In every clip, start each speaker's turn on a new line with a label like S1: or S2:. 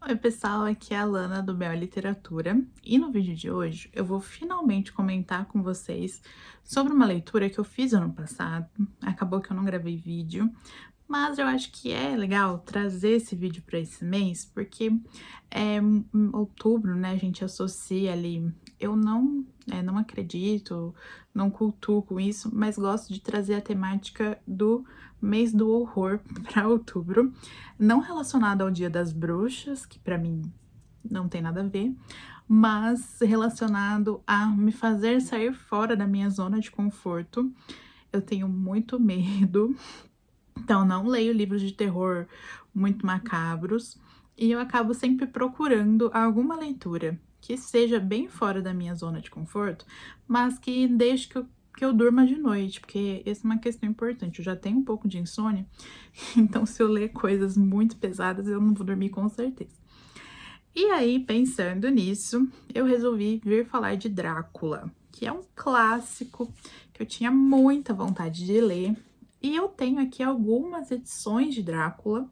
S1: Oi, pessoal, aqui é a Lana do Mel Literatura e no vídeo de hoje eu vou finalmente comentar com vocês sobre uma leitura que eu fiz ano passado. Acabou que eu não gravei vídeo, mas eu acho que é legal trazer esse vídeo para esse mês, porque outubro, né, a gente associa ali. Eu não acredito, não cultuo com isso, mas gosto de trazer a temática do mês do horror para outubro, não relacionado ao Dia das Bruxas, que para mim não tem nada a ver, mas relacionado a me fazer sair fora da minha zona de conforto. Eu tenho muito medo, então não leio livros de terror muito macabros e eu acabo sempre procurando alguma leitura que seja bem fora da minha zona de conforto, mas que deixe que eu durma de noite, porque essa é uma questão importante. Eu já tenho um pouco de insônia, então se eu ler coisas muito pesadas, eu não vou dormir com certeza. E aí, pensando nisso, eu resolvi vir falar de Drácula, que é um clássico que eu tinha muita vontade de ler. E eu tenho aqui algumas edições de Drácula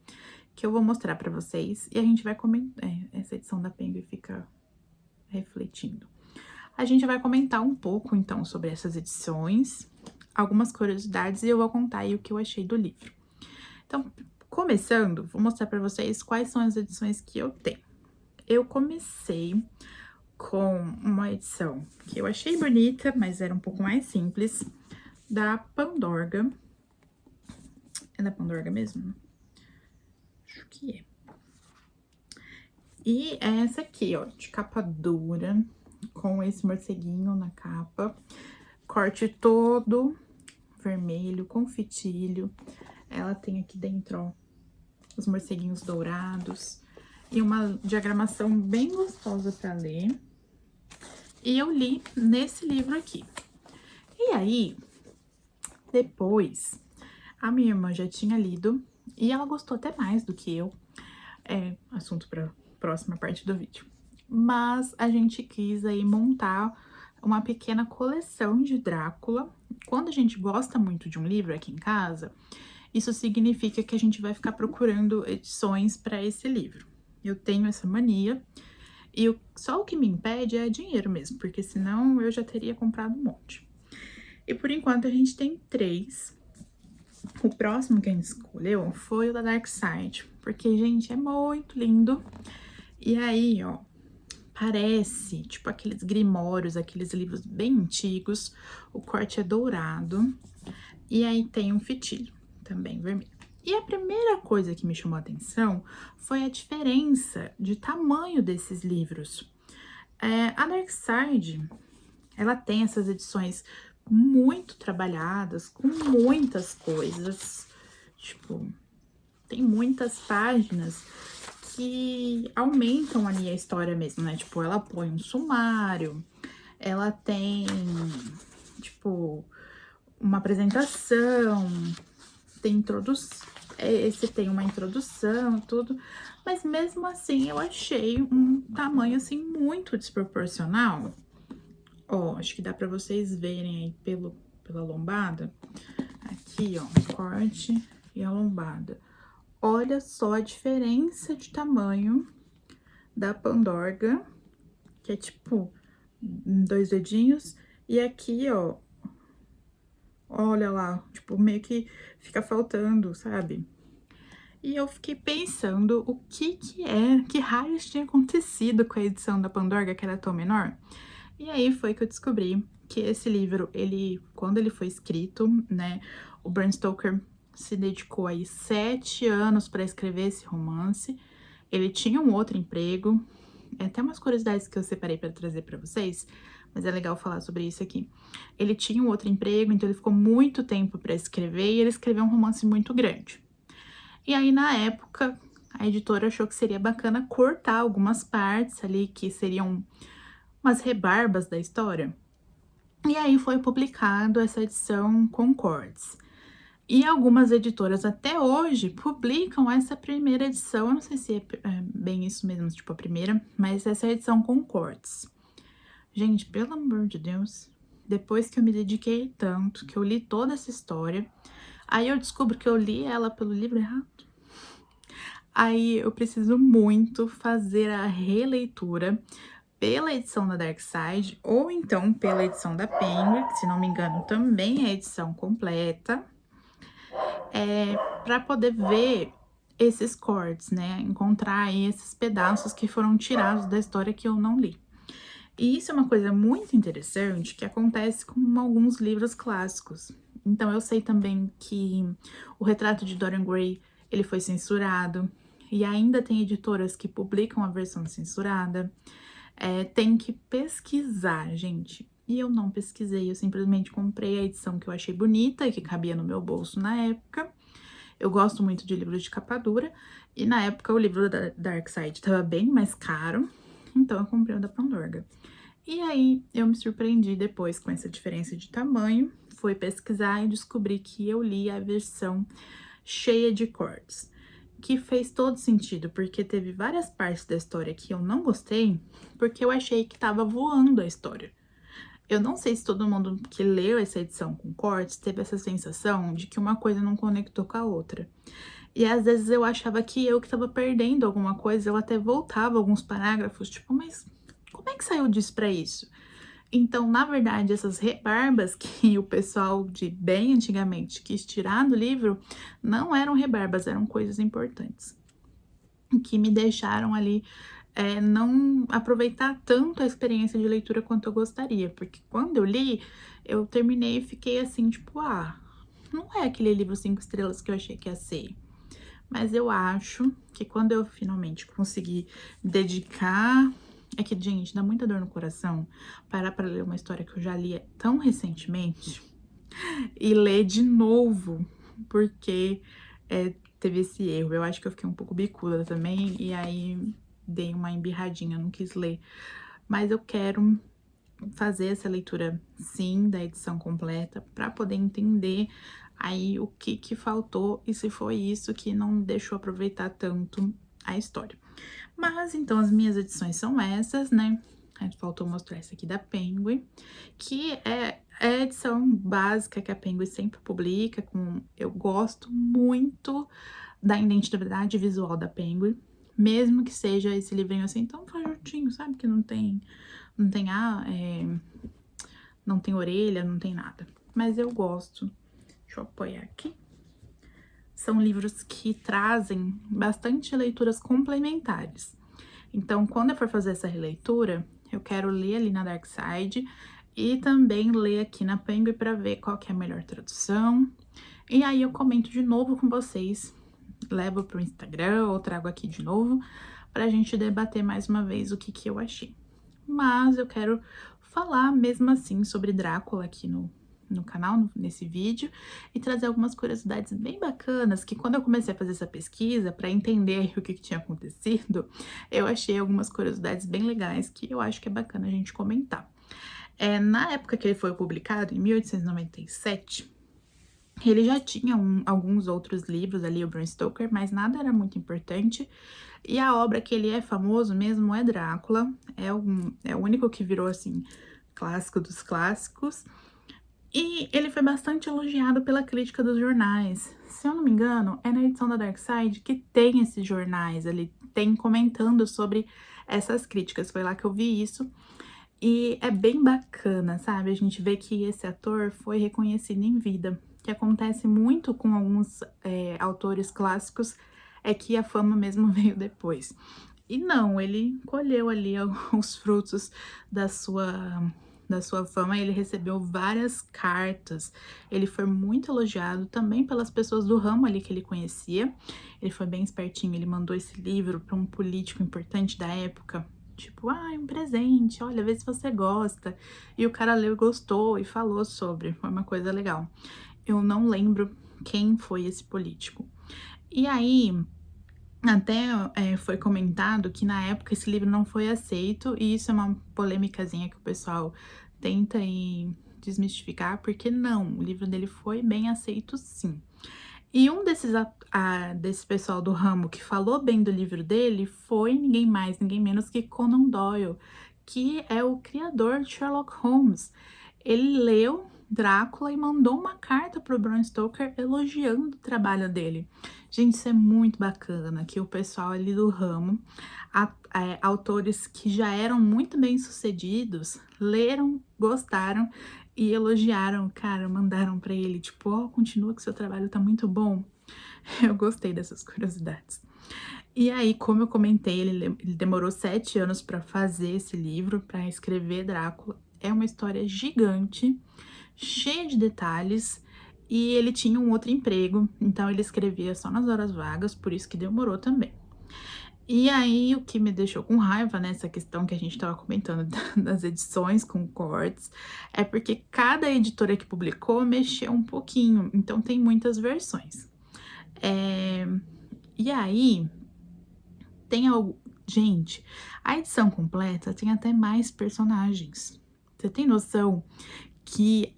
S1: que eu vou mostrar pra vocês e a gente vai comentar. Essa edição da Penguin fica refletindo. A gente vai comentar um pouco então sobre essas edições, algumas curiosidades e eu vou contar aí o que eu achei do livro. Então, começando, vou mostrar pra vocês quais são as edições que eu tenho. Eu comecei com uma edição que eu achei bonita, mas era um pouco mais simples, da Pandorga. É da Pandorga mesmo? Acho que é. E é essa aqui, ó, de capa dura, com esse morceguinho na capa. Corte todo vermelho, com fitilho. Ela tem aqui dentro, ó, os morceguinhos dourados. E uma diagramação bem gostosa pra ler. E eu li nesse livro aqui. E aí, depois, a minha irmã já tinha lido e ela gostou até mais do que eu. É assunto para próxima parte do vídeo. Mas a gente quis aí montar uma pequena coleção de Drácula. Quando a gente gosta muito de um livro aqui em casa, isso significa que a gente vai ficar procurando edições para esse livro. Eu tenho essa mania e só o que me impede é dinheiro mesmo, porque senão eu já teria comprado um monte. E por enquanto a gente tem 3. O próximo que a gente escolheu foi o da Dark Side, porque, gente, é muito lindo. E aí, ó, parece, tipo, aqueles grimórios, aqueles livros bem antigos. O corte é dourado. E aí tem um fitilho também vermelho. E a primeira coisa que me chamou a atenção foi a diferença de tamanho desses livros. A Dark Side, ela tem essas edições muito trabalhadas, com muitas coisas, tipo, tem muitas páginas que aumentam ali a história mesmo, né? Tipo, ela põe um sumário, ela tem, tipo, uma apresentação, tem introdução, esse tem uma introdução, tudo, mas mesmo assim eu achei um tamanho, assim, muito desproporcional. Ó, acho que dá pra vocês verem aí pela lombada. Aqui, ó, o corte e a lombada. Olha só a diferença de tamanho da Pandorga, que é tipo 2 dedinhos. E aqui, ó, olha lá, tipo, meio que fica faltando, sabe? E eu fiquei pensando o que raios tinha acontecido com a edição da Pandorga, que era tão menor. E aí foi que eu descobri que esse livro, quando ele foi escrito, né, o Bram Stoker se dedicou aí 7 anos para escrever esse romance. Ele tinha um outro emprego, até umas curiosidades que eu separei para trazer para vocês, mas é legal falar sobre isso aqui. Ele tinha um outro emprego, então ele ficou muito tempo para escrever e ele escreveu um romance muito grande. E aí, na época, a editora achou que seria bacana cortar algumas partes ali que seriam umas rebarbas da história. E aí foi publicado essa edição com cortes. E algumas editoras até hoje publicam essa primeira edição, eu não sei se é bem isso mesmo, tipo a primeira, mas essa é a edição com cortes. Gente, pelo amor de Deus, depois que eu me dediquei tanto, que eu li toda essa história, aí eu descubro que eu li ela pelo livro errado. Aí eu preciso muito fazer a releitura pela edição da Dark Side ou então pela edição da Penguin, que se não me engano também é a edição completa, para poder ver esses cortes, né? Encontrar aí esses pedaços que foram tirados da história que eu não li. E isso é uma coisa muito interessante que acontece com alguns livros clássicos. Então, eu sei também que o Retrato de Dorian Gray, ele foi censurado, e ainda tem editoras que publicam a versão censurada. Tem que pesquisar, gente. E eu não pesquisei, eu simplesmente comprei a edição que eu achei bonita e que cabia no meu bolso na época. Eu gosto muito de livros de capa dura, e na época o livro da Dark Side estava bem mais caro, então eu comprei o da Pandorga. E aí eu me surpreendi depois com essa diferença de tamanho, fui pesquisar e descobri que eu li a versão cheia de cortes, que fez todo sentido, porque teve várias partes da história que eu não gostei, porque eu achei que tava voando a história. Eu não sei se todo mundo que leu essa edição com cortes teve essa sensação de que uma coisa não conectou com a outra. E às vezes eu achava que eu que tava perdendo alguma coisa, eu até voltava alguns parágrafos, tipo, mas como é que saiu disso pra isso? Então, na verdade, essas rebarbas que o pessoal de bem antigamente quis tirar do livro, não eram rebarbas, eram coisas importantes, que me deixaram ali não aproveitar tanto a experiência de leitura quanto eu gostaria, porque quando eu li, eu terminei e fiquei assim, tipo, não é aquele livro 5 estrelas que eu achei que ia ser. Mas eu acho que quando eu finalmente conseguir dedicar... É que, gente, dá muita dor no coração parar pra ler uma história que eu já li tão recentemente e ler de novo, porque teve esse erro. Eu acho que eu fiquei um pouco bicuda também, e aí dei uma embirradinha, não quis ler. Mas eu quero fazer essa leitura, sim, da edição completa, para poder entender aí o que faltou e se foi isso que não me deixou aproveitar tanto a história. Mas, então, as minhas edições são essas, né? Faltou mostrar essa aqui da Penguin, que é a edição básica que a Penguin sempre publica. Eu gosto muito da identidade visual da Penguin, mesmo que seja esse livrinho assim tão fajutinho, sabe? Que não tem não tem orelha, não tem nada. Mas eu gosto. Deixa eu apoiar aqui. São livros que trazem bastante leituras complementares. Então, quando eu for fazer essa releitura, eu quero ler ali na Dark Side e também ler aqui na Penguin para ver qual que é a melhor tradução. E aí eu comento de novo com vocês, levo para o Instagram ou trago aqui de novo para a gente debater mais uma vez o que eu achei. Mas eu quero falar mesmo assim sobre Drácula aqui no canal, nesse vídeo, e trazer algumas curiosidades bem bacanas, que quando eu comecei a fazer essa pesquisa, para entender o que tinha acontecido, eu achei algumas curiosidades bem legais, que eu acho que é bacana a gente comentar. Na época que ele foi publicado, em 1897, ele já tinha alguns outros livros ali, o Bram Stoker, mas nada era muito importante. E a obra que ele é famoso mesmo é Drácula, é o único que virou, assim, clássico dos clássicos. E ele foi bastante elogiado pela crítica dos jornais. Se eu não me engano, é na edição da Dark Side que tem esses jornais, ele tem comentando sobre essas críticas, foi lá que eu vi isso. E é bem bacana, sabe? A gente vê que esse ator foi reconhecido em vida, que acontece muito com alguns autores clássicos, é que a fama mesmo veio depois. E não, ele colheu ali os frutos da sua fama, ele recebeu várias cartas, ele foi muito elogiado também pelas pessoas do ramo ali que ele conhecia. Ele foi bem espertinho, ele mandou esse livro para um político importante da época, tipo, um presente, olha, vê se você gosta. E o cara leu e gostou e falou sobre, foi uma coisa legal. Eu não lembro quem foi esse político. E aí, até foi comentado que na época esse livro não foi aceito, e isso é uma polêmicazinha que o pessoal tenta desmistificar, porque não, o livro dele foi bem aceito sim. E um desse pessoal do ramo que falou bem do livro dele foi ninguém mais, ninguém menos que Conan Doyle, que é o criador de Sherlock Holmes. Ele leu Drácula e mandou uma carta pro Bram Stoker elogiando o trabalho dele. Gente, isso é muito bacana, que o pessoal ali do ramo, autores que já eram muito bem sucedidos, leram, gostaram e elogiaram, cara, mandaram pra ele, tipo, ó, continua que seu trabalho tá muito bom. Eu gostei dessas curiosidades. E aí, como eu comentei, ele demorou 7 anos para fazer esse livro, para escrever Drácula. É uma história gigante, cheia de detalhes, e ele tinha um outro emprego, então ele escrevia só nas horas vagas, por isso que demorou também. E aí, o que me deixou com raiva nessa questão que a gente estava comentando das edições com cortes, é porque cada editora que publicou mexeu um pouquinho, então tem muitas versões. E aí, tem algo. Gente, a edição completa tem até mais personagens. Você tem noção que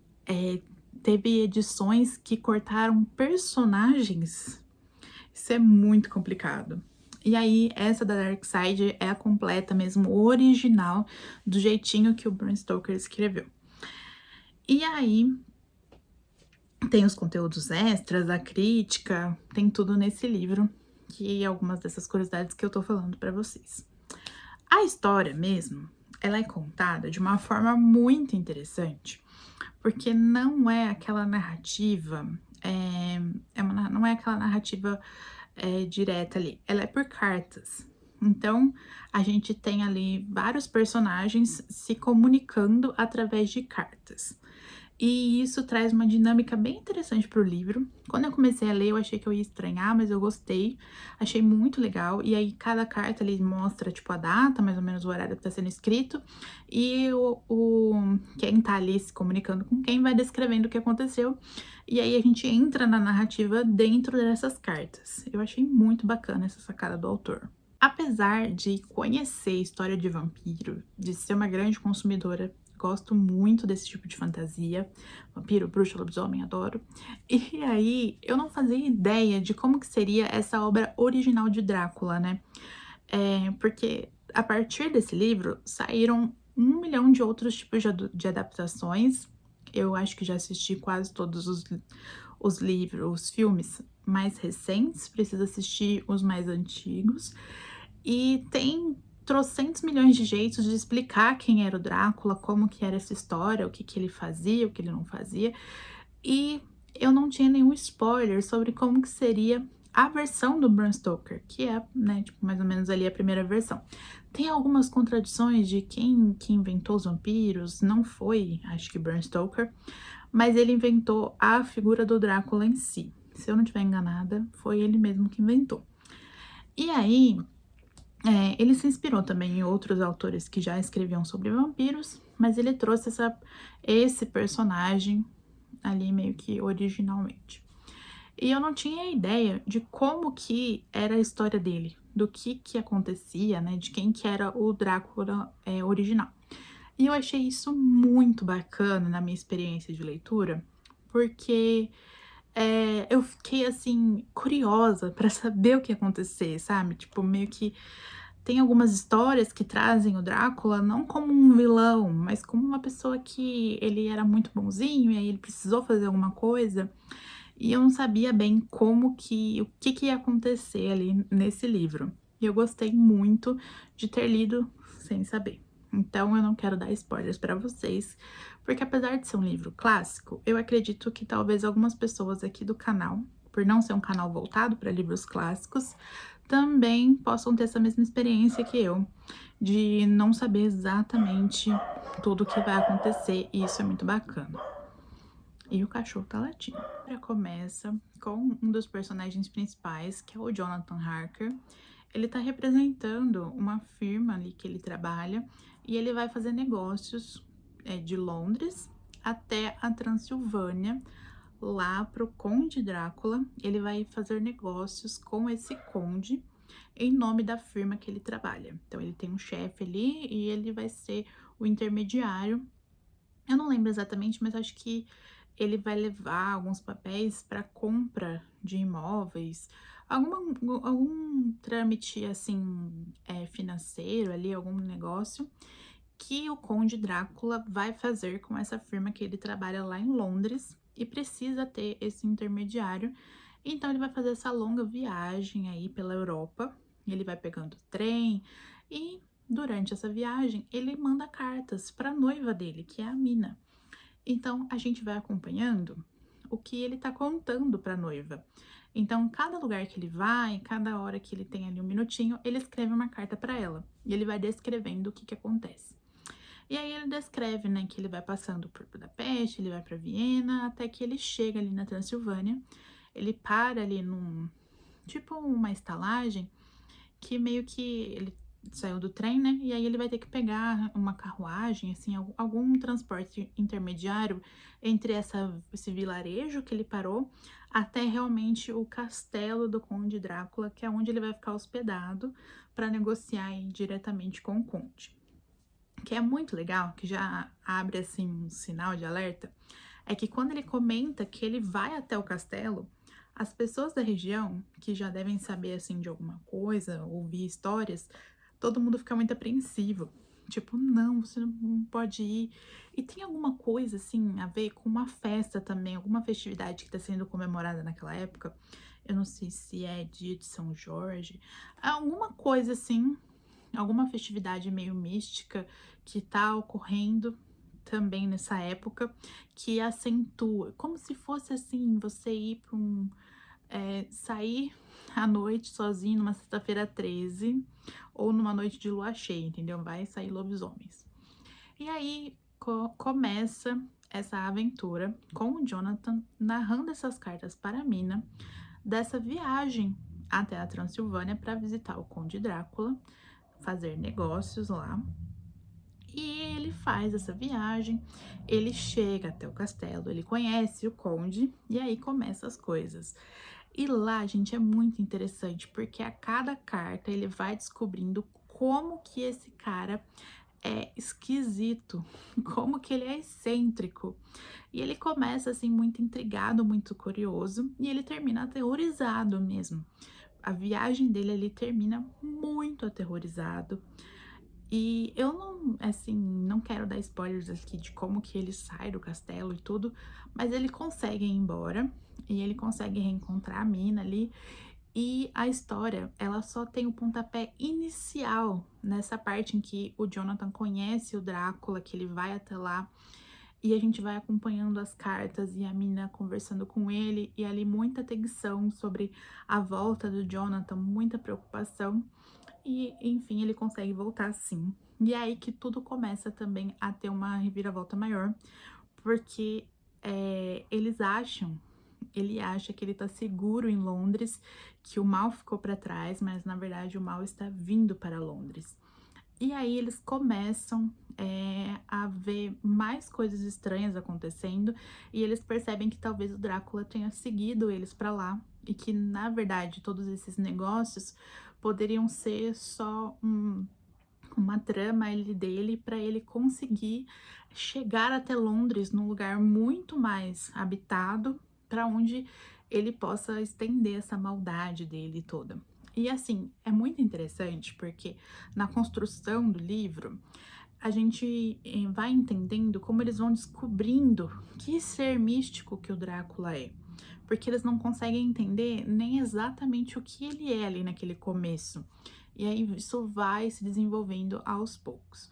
S1: teve edições que cortaram personagens? Isso é muito complicado. E aí, essa da Darkseid é a completa mesmo, original, do jeitinho que o Bram Stoker escreveu. E aí, tem os conteúdos extras, a crítica, tem tudo nesse livro, que é algumas dessas curiosidades que eu tô falando pra vocês. A história mesmo, ela é contada de uma forma muito interessante, porque não é aquela narrativa, não é aquela narrativa direta ali, ela é por cartas. Então, a gente tem ali vários personagens se comunicando através de cartas. E isso traz uma dinâmica bem interessante para o livro. Quando eu comecei a ler, eu achei que eu ia estranhar, mas eu gostei. Achei muito legal. E aí, cada carta ali mostra, tipo, a data, mais ou menos o horário que está sendo escrito. E quem tá ali se comunicando com quem vai descrevendo o que aconteceu. E aí, a gente entra na narrativa dentro dessas cartas. Eu achei muito bacana essa sacada do autor. Apesar de conhecer história de vampiro, de ser uma grande consumidora, gosto muito desse tipo de fantasia. Vampiro, bruxa, lobisomem, adoro. E aí, eu não fazia ideia de como que seria essa obra original de Drácula, né? Porque a partir desse livro, saíram 1 milhão de outros tipos de adaptações. Eu acho que já assisti quase todos os livros, os filmes mais recentes. Preciso assistir os mais antigos. E tem trocentos milhões de jeitos de explicar quem era o Drácula, como que era essa história, o que que ele fazia, o que ele não fazia. E eu não tinha nenhum spoiler sobre como que seria a versão do Bram Stoker, que é, né, tipo, mais ou menos ali a primeira versão. Tem algumas contradições de quem que inventou os vampiros, não foi, acho que Bram Stoker, mas ele inventou a figura do Drácula em si. Se eu não estiver enganada, foi ele mesmo que inventou. E aí, ele se inspirou também em outros autores que já escreviam sobre vampiros, mas ele trouxe esse personagem ali meio que originalmente. E eu não tinha ideia de como que era a história dele, do que acontecia, né, de quem que era o Drácula original. E eu achei isso muito bacana na minha experiência de leitura, porque eu fiquei, assim, curiosa para saber o que ia acontecer, sabe? Tipo, meio que tem algumas histórias que trazem o Drácula não como um vilão, mas como uma pessoa que ele era muito bonzinho e aí ele precisou fazer alguma coisa. E eu não sabia bem o que ia acontecer ali nesse livro. E eu gostei muito de ter lido sem saber. Então eu não quero dar spoilers para vocês, porque apesar de ser um livro clássico, eu acredito que talvez algumas pessoas aqui do canal, por não ser um canal voltado para livros clássicos, também possam ter essa mesma experiência que eu, de não saber exatamente tudo o que vai acontecer, e isso é muito bacana. E o cachorro tá latindo. A história começa com um dos personagens principais, que é o Jonathan Harker. Ele tá representando uma firma ali que ele trabalha, e ele vai fazer negócios de Londres até a Transilvânia, lá pro Conde Drácula. Ele vai fazer negócios com esse conde em nome da firma que ele trabalha. Então ele tem um chefe ali e ele vai ser o intermediário. Eu não lembro exatamente, mas acho que ele vai levar alguns papéis para compra de imóveis, algum trâmite assim financeiro ali, algum negócio. que o Conde Drácula vai fazer com essa firma que ele trabalha lá em Londres e precisa ter esse intermediário. Então ele vai fazer essa longa viagem aí pela Europa. Ele vai pegando trem e durante essa viagem ele manda cartas para a noiva dele, que é a Mina. Então a gente vai acompanhando o que ele tá contando para a noiva. Então, cada lugar que ele vai, cada hora que ele tem ali um minutinho, ele escreve uma carta para ela e ele vai descrevendo o que acontece. E aí ele descreve, né, que ele vai passando por Budapeste, ele vai para Viena, até que ele chega ali na Transilvânia. Ele para ali tipo uma estalagem que meio que ele saiu do trem, né? E aí ele vai ter que pegar uma carruagem, assim, algum transporte intermediário entre esse vilarejo que ele parou até realmente o castelo do Conde Drácula, que é onde ele vai ficar hospedado para negociar aí diretamente com o Conde. Que é muito legal, que já abre assim um sinal de alerta, é que quando ele comenta que ele vai até o castelo, as pessoas da região, que já devem saber assim de alguma coisa, ouvir histórias, todo mundo fica muito apreensivo. Tipo, não, você não pode ir. E tem alguma coisa assim a ver com uma festa também, alguma festividade que está sendo comemorada naquela época. Eu não sei se é dia de São Jorge, alguma coisa assim, alguma festividade meio mística que tá ocorrendo também nessa época, que acentua, como se fosse assim, você ir para sair à noite sozinho numa sexta-feira 13 ou numa noite de lua cheia, entendeu? Vai sair lobisomens. E aí começa essa aventura com o Jonathan narrando essas cartas para a Mina dessa viagem até a Transilvânia para visitar o Conde Drácula, fazer negócios lá. E ele faz essa viagem, ele chega até o castelo, ele conhece o conde e aí começam as coisas. E lá, gente, é muito interessante porque a cada carta ele vai descobrindo como que esse cara é esquisito, como que ele é excêntrico. E ele começa assim muito intrigado, muito curioso e ele termina aterrorizado mesmo. A viagem dele ali termina muito aterrorizado. E eu não, assim, não quero dar spoilers aqui de como que ele sai do castelo e tudo, mas ele consegue ir embora e ele consegue reencontrar a mina ali. E a história, ela só tem o pontapé inicial nessa parte em que o Jonathan conhece o Drácula, que ele vai até lá e a gente vai acompanhando as cartas e a mina conversando com ele e ali muita tensão sobre a volta do Jonathan, muita preocupação. E, enfim, ele consegue voltar sim. E é aí que tudo começa também a ter uma reviravolta maior, porque ele acha que ele tá seguro em Londres, que o mal ficou para trás, mas na verdade o mal está vindo para Londres. E aí eles começam a ver mais coisas estranhas acontecendo e eles percebem que talvez o Drácula tenha seguido eles para lá e que na verdade todos esses negócios poderiam ser só uma trama dele para ele conseguir chegar até Londres num lugar muito mais habitado para onde ele possa estender essa maldade dele toda. E assim, é muito interessante porque na construção do livro a gente vai entendendo como eles vão descobrindo que ser místico que o Drácula é. Porque eles não conseguem entender nem exatamente o que ele é ali naquele começo. E aí isso vai se desenvolvendo aos poucos.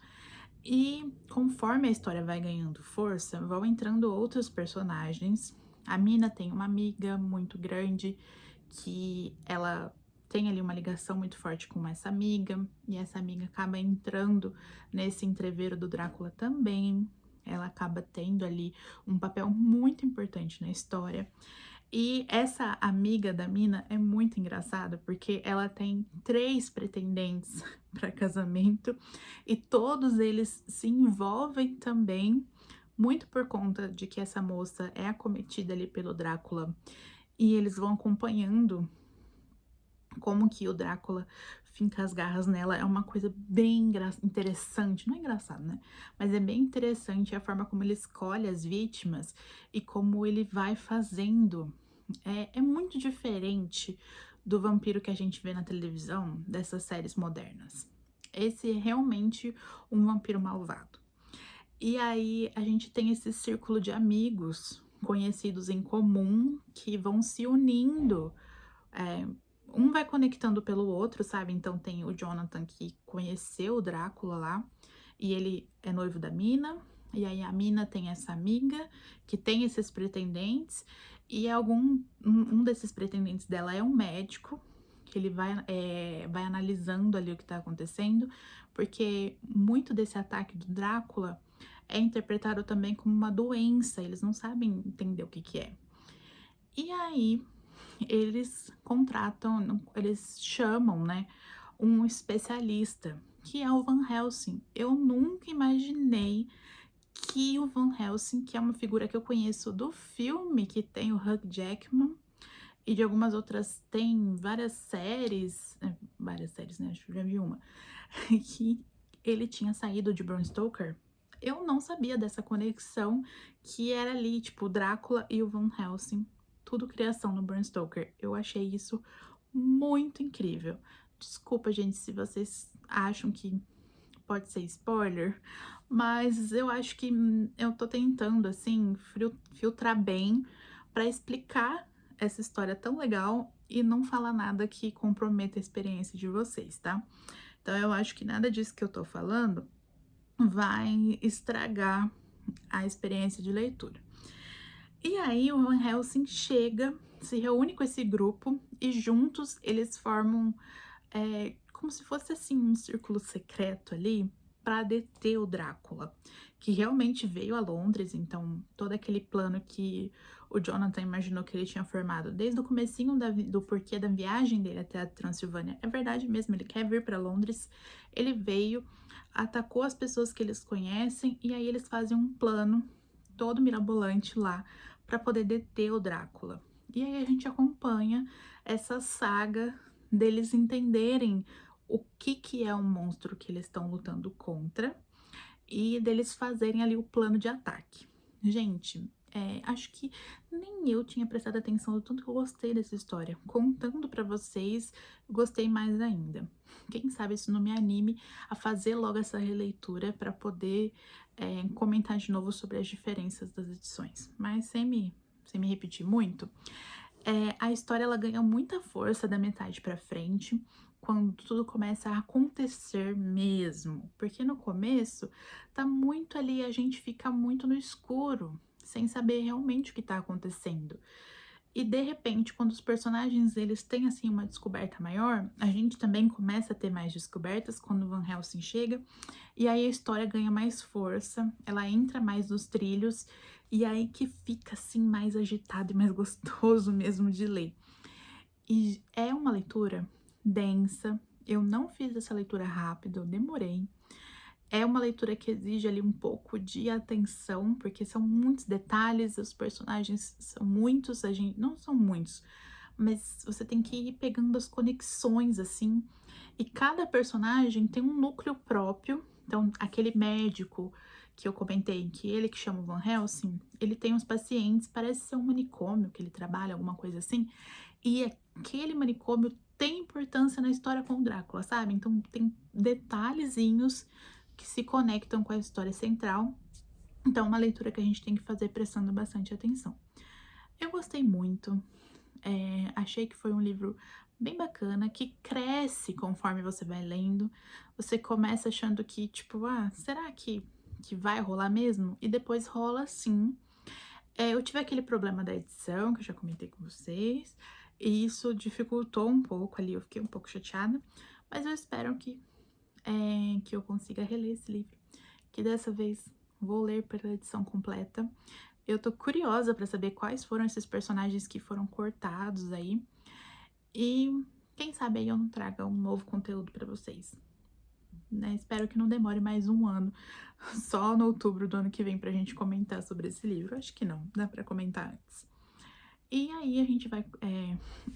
S1: E conforme a história vai ganhando força, vão entrando outros personagens. A Mina tem uma amiga muito grande que ela tem ali uma ligação muito forte com essa amiga, e essa amiga acaba entrando nesse entreveiro do Drácula também. Ela acaba tendo ali um papel muito importante na história. E essa amiga da Mina é muito engraçada porque ela tem 3 pretendentes para casamento e todos eles se envolvem também, muito por conta de que essa moça é acometida ali pelo Drácula e eles vão acompanhando como que o Drácula finca as garras nela. É uma coisa bem interessante, não é engraçado, né? Mas é bem interessante a forma como ele escolhe as vítimas e como ele vai fazendo. É muito diferente do vampiro que a gente vê na televisão, dessas séries modernas. Esse é realmente um vampiro malvado. E aí a gente tem esse círculo de amigos conhecidos em comum que vão se unindo. É, um vai conectando pelo outro, sabe? Então tem o Jonathan que conheceu o Drácula lá e ele é noivo da Mina. E aí a Mina tem essa amiga que tem esses pretendentes e um desses pretendentes dela é um médico que ele vai analisando ali o que tá acontecendo, porque muito desse ataque do Drácula é interpretado também como uma doença, eles não sabem entender o que que é. E aí eles contratam, eles chamam, né, um especialista, que é o Van Helsing. Eu nunca imaginei que o Van Helsing, que é uma figura que eu conheço do filme, que tem o Hugh Jackman, e de algumas outras, tem várias séries, né, acho que eu já vi uma, que ele tinha saído de Bram Stoker. Eu não sabia dessa conexão que era ali, tipo, o Drácula e o Van Helsing, tudo criação do Bram Stoker. Eu achei isso muito incrível. Desculpa, gente, se vocês acham que pode ser spoiler, mas eu acho que eu tô tentando, assim, filtrar bem pra explicar essa história tão legal e não falar nada que comprometa a experiência de vocês, tá? Então eu acho que nada disso que eu tô falando vai estragar a experiência de leitura. E aí o Van Helsing chega, se reúne com esse grupo e juntos eles formam como se fosse assim um círculo secreto ali para deter o Drácula, que realmente veio a Londres. Então todo aquele plano que o Jonathan imaginou que ele tinha formado desde o comecinho do porquê da viagem dele até a Transilvânia é verdade mesmo. Ele quer vir para Londres, ele veio, atacou as pessoas que eles conhecem e aí eles fazem um plano todo mirabolante lá para poder deter o Drácula. E aí a gente acompanha essa saga deles entenderem o que é o monstro que eles estão lutando contra e deles fazerem ali o plano de ataque. Gente, acho que nem eu tinha prestado atenção do tanto que eu gostei dessa história. Contando pra vocês, gostei mais ainda. Quem sabe isso não me anime a fazer logo essa releitura para poder comentar de novo sobre as diferenças das edições. Mas sem me repetir muito, a história ela ganha muita força da metade pra frente, quando tudo começa a acontecer mesmo. Porque no começo tá muito ali, a gente fica muito no escuro, sem saber realmente o que tá acontecendo. E de repente, quando os personagens eles têm assim uma descoberta maior, a gente também começa a ter mais descobertas quando o Van Helsing chega, e aí a história ganha mais força, ela entra mais nos trilhos, e aí que fica assim mais agitado e mais gostoso mesmo de ler. E é uma leitura densa. Eu não fiz essa leitura rápido, eu demorei. É uma leitura que exige ali um pouco de atenção, porque são muitos detalhes, os personagens são muitos, a gente não são muitos, mas você tem que ir pegando as conexões assim, e cada personagem tem um núcleo próprio. Então, aquele médico que eu comentei, que ele que chama o Van Helsing, ele tem uns pacientes, parece ser um manicômio que ele trabalha, alguma coisa assim, e aquele manicômio tem importância na história com o Drácula, sabe? Então, tem detalhezinhos que se conectam com a história central. Então, uma leitura que a gente tem que fazer prestando bastante atenção. Eu gostei muito, achei que foi um livro bem bacana, que cresce conforme você vai lendo. Você começa achando que, tipo, será que vai rolar mesmo? E depois rola sim. Eu tive aquele problema da edição, que eu já comentei com vocês, e isso dificultou um pouco ali, eu fiquei um pouco chateada, mas eu espero que eu consiga reler esse livro, que dessa vez vou ler pela edição completa. Eu tô curiosa pra saber quais foram esses personagens que foram cortados aí, e quem sabe aí eu não traga um novo conteúdo pra vocês, né? Espero que não demore mais um ano, só no outubro do ano que vem pra gente comentar sobre esse livro. Acho que não, dá pra comentar antes. E aí a gente vai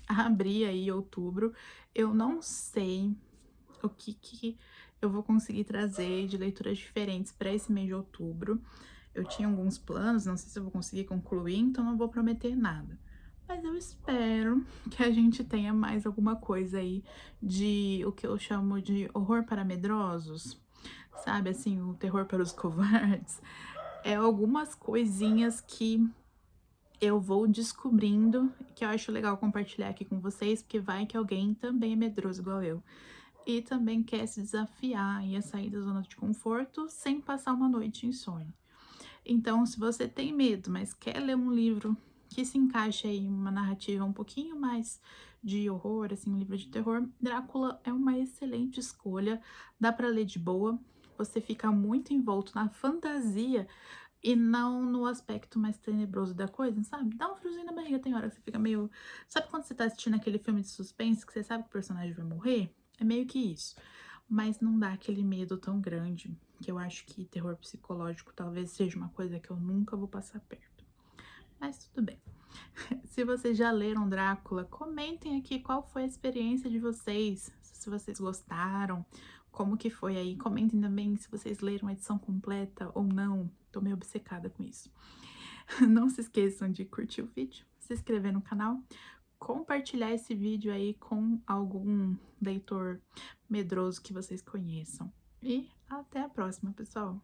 S1: abrir aí outubro. Eu não sei o que eu vou conseguir trazer de leituras diferentes para esse mês de outubro. Eu tinha alguns planos, não sei se eu vou conseguir concluir, então não vou prometer nada. Mas eu espero que a gente tenha mais alguma coisa aí de o que eu chamo de horror para medrosos, sabe, assim, o terror para os covardes. É algumas coisinhas que eu vou descobrindo, que eu acho legal compartilhar aqui com vocês, porque vai que alguém também é medroso igual eu. E também quer se desafiar e a sair da zona de conforto sem passar uma noite insone. Então, se você tem medo, mas quer ler um livro que se encaixe aí em uma narrativa um pouquinho mais de horror, assim, um livro de terror, Drácula é uma excelente escolha. Dá para ler de boa. Você fica muito envolto na fantasia e não no aspecto mais tenebroso da coisa, sabe? Dá um friozinho na barriga, tem hora que você fica meio. Sabe quando você tá assistindo aquele filme de suspense que você sabe que o personagem vai morrer? É meio que isso. Mas não dá aquele medo tão grande, que eu acho que terror psicológico talvez seja uma coisa que eu nunca vou passar perto. Mas tudo bem. Se vocês já leram Drácula, comentem aqui qual foi a experiência de vocês, se vocês gostaram, como que foi aí. Comentem também se vocês leram a edição completa ou não. Tô meio obcecada com isso. Não se esqueçam de curtir o vídeo, se inscrever no canal, compartilhar esse vídeo aí com algum leitor medroso que vocês conheçam. E até a próxima, pessoal!